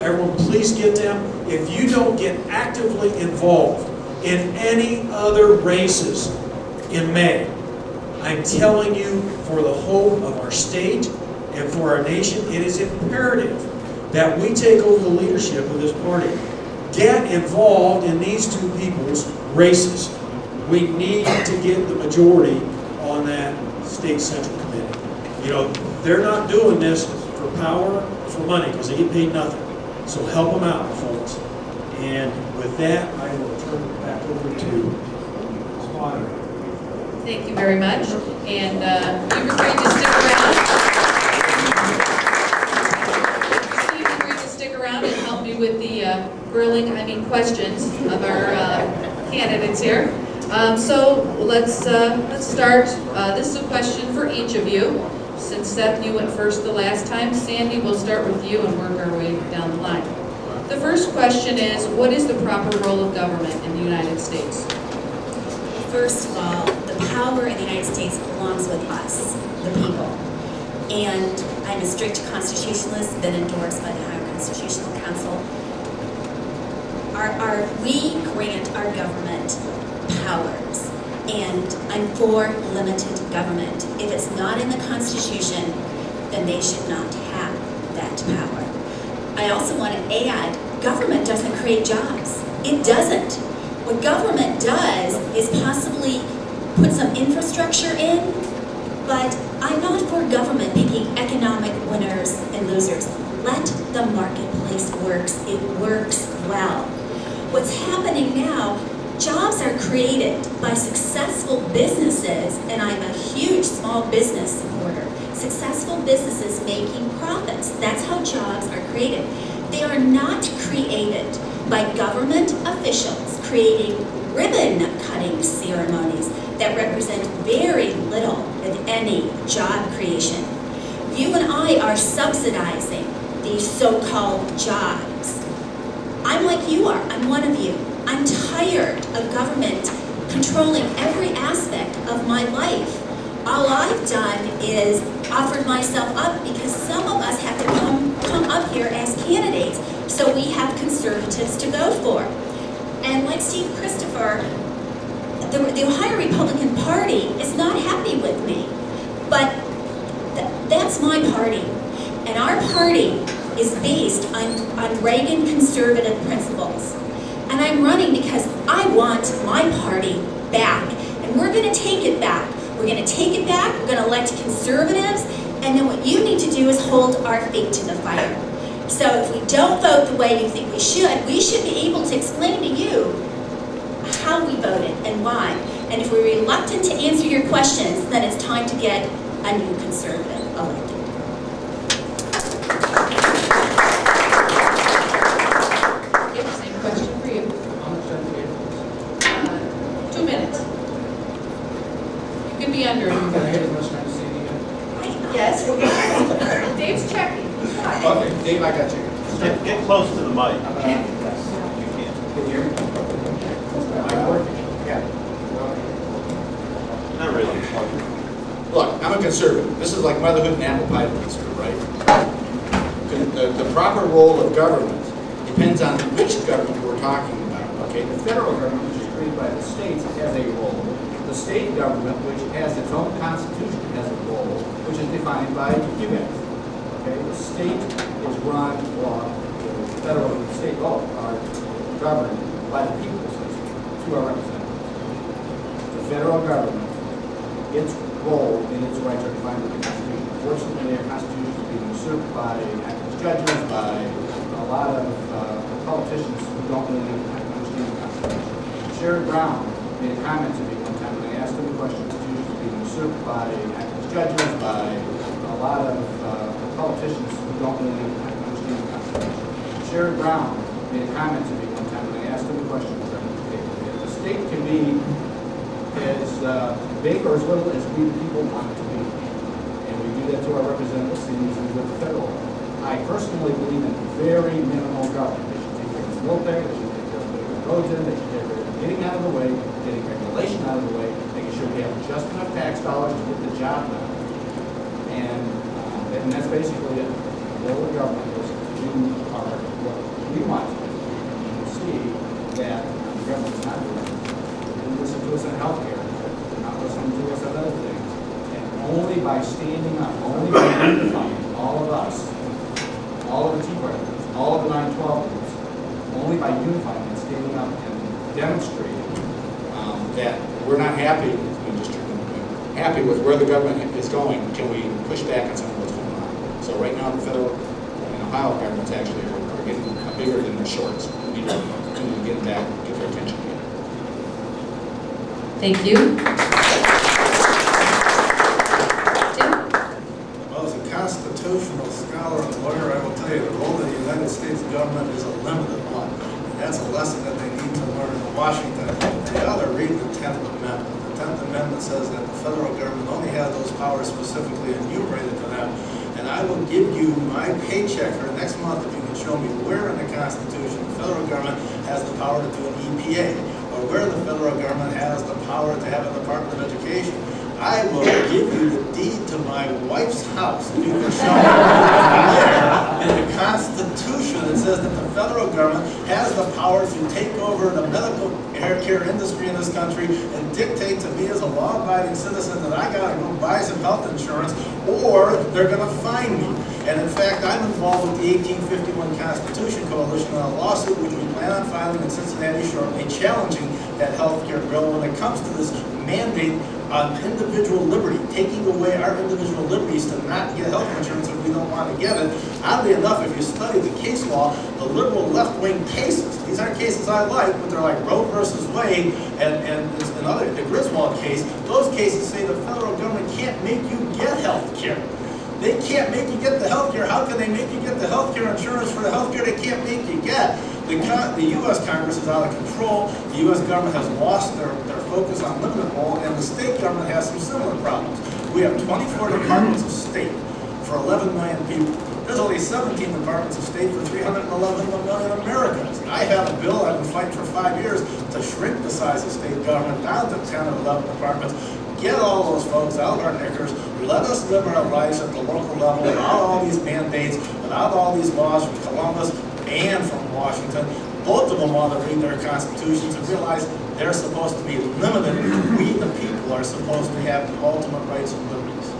Everyone, please get them. If you don't get actively involved in any other races in May, I'm telling you, for the whole of our state and for our nation, it is imperative that we take over the leadership of this party. Get involved in these two people's races. We need to get the majority on that state central committee. You know, they're not doing this for power, for money, because they get paid nothing. So help them out, folks. And with that, I will turn it back over to Auditor. Thank you very much. And you've agreed to stick around. You've agreed to stick around and help me with the questions of our candidates here. So let's start. This is a question for each of you. Since Seth, you went first the last time, Sandy, we'll start with you and work our way down the line. The first question is, what is the proper role of government in the United States? First of all, the power in the United States belongs with us, the people. And I'm a strict constitutionalist, been endorsed by the Ohio Constitutional Council. We grant our government powers. And I'm for limited government. If it's not in the Constitution, then they should not have that power. I also want to add, government doesn't create jobs. It doesn't. What government does is possibly put some infrastructure in, but I'm not for government picking economic winners and losers. Let the marketplace work. It works well. What's happening now, jobs are created by successful businesses, and I'm a huge small business supporter. Successful businesses making profits. That's how jobs are created. They are not created by government officials creating ribbon-cutting ceremonies that represent very little, if any, job creation. You and I are subsidizing these so-called jobs. I'm like you are. I'm one of you. I'm tired of government controlling every aspect of my life. All I've done is offered myself up because some of us have to come up here as candidates, so we have conservatives to go for. And like Steve Christopher, the Ohio Republican Party is not happy with me, but that's my party. And our party is based on Reagan conservative principles. And I'm running because I want my party back. And we're going to take it back. We're going to take it back. We're going to elect conservatives. And then what you need to do is hold our feet to the fire. So if we don't vote the way you think we should be able to explain to you how we voted and why. And if we're reluctant to answer your questions, then it's time to get a new conservative elected. Question for you. 2 minutes. You can be under. Can I have as much time to say it again? Yes. Dave's checking. Okay, Dave, I got you. Get close to the mic. Yes. You can. Can you hear me? Am I working? Yeah. Not really. Look, I'm a conservative. This is like motherhood and apple pie minister, right? The proper role of government depends on which government we're talking about. Okay, the federal government, which is created by the states, has a role. The state government, which has its own constitution, has a role, which is defined by you guys. Okay, the state is run, or the federal and state law are governed by the people, so to speak, through our representatives. The federal government, its role and its rights are defined by the Constitution. Unfortunately, our Constitution is being usurped by activist judges, by a lot of politicians who don't really understand the Constitution. Sherrod Brown made a comment to me one time when I asked him a question. The Constitution is being usurped by activist judges, by a lot of politicians who don't really understand the Constitution. Sherrod Brown made a comment to me one time when I asked him a question. The state can be as big or as little as we the people want it to be. And we do that to our representatives and we do it to federal. I personally believe in very minimal government. They should take care of the military, they should take care of putting the roads in, they should take care of getting out of the way, getting regulation out of the way, making sure we have just enough tax dollars to get the job done. And that's basically it. The role of government is to do what minimize it, you see that the government's not doing it. They didn't listen to us on healthcare, they're not listening to us on other things. And only by standing up, only by unifying all of us, all of the Tea Party groups, all of the 912 groups, only by unifying and standing up and demonstrating that we're not happy with where the government is going, can we push back on some of what's going on? So right now, the federal and Ohio governments actually are getting bigger than their shorts. We need to get them back, get their attention again. Thank you. Tim? Well, as a constitutional scholar and lawyer, I will tell you the role of the United States government is a limited one. And that's a lesson that they need to learn in Washington. They ought to read the 10th Amendment. The 10th Amendment says that the federal government only has those powers specifically enumerated to them. And I will give you my paycheck for next month if you can show me where in the Constitution the federal government has the power to do an EPA, or where the federal government has the power to have a Department of Education. I will give you the deed to my wife's house if you can show me where in the Constitution it says that the federal government has the power to take over the medical care industry in this country and dictate to me as a law-abiding citizen that I gotta go buy some health insurance or they're gonna fine me. And in fact, I'm involved with the 1851 Constitution Coalition on a lawsuit which we plan on filing in Cincinnati shortly, challenging that health care bill when it comes to this mandate on individual liberty, taking away our individual liberties to not get health insurance if we don't want to get it. Oddly enough, if you study the case law, the liberal left-wing cases, these aren't cases I like, but they're like Roe versus Wade and another, the Griswold case, those cases say the federal government can't make you get health care. They can't make you get the health care. How can they make you get the health care insurance for the health care they can't make you get? The U.S. Congress is out of control. The U.S. government has lost their focus on limited role, and the state government has some similar problems. We have 24 departments of state for 11 million people. There's only 17 departments of state for 311 million Americans. I have a bill I've been fighting for 5 years to shrink the size of state government down to 10 or 11 departments. Get all those folks out of our knickers. Let us live our lives at the local level without all these mandates, without all these laws from Columbus and from Washington. Both of them want to read their constitutions and realize they're supposed to be limited. We, the people, are supposed to have the ultimate rights and liberties.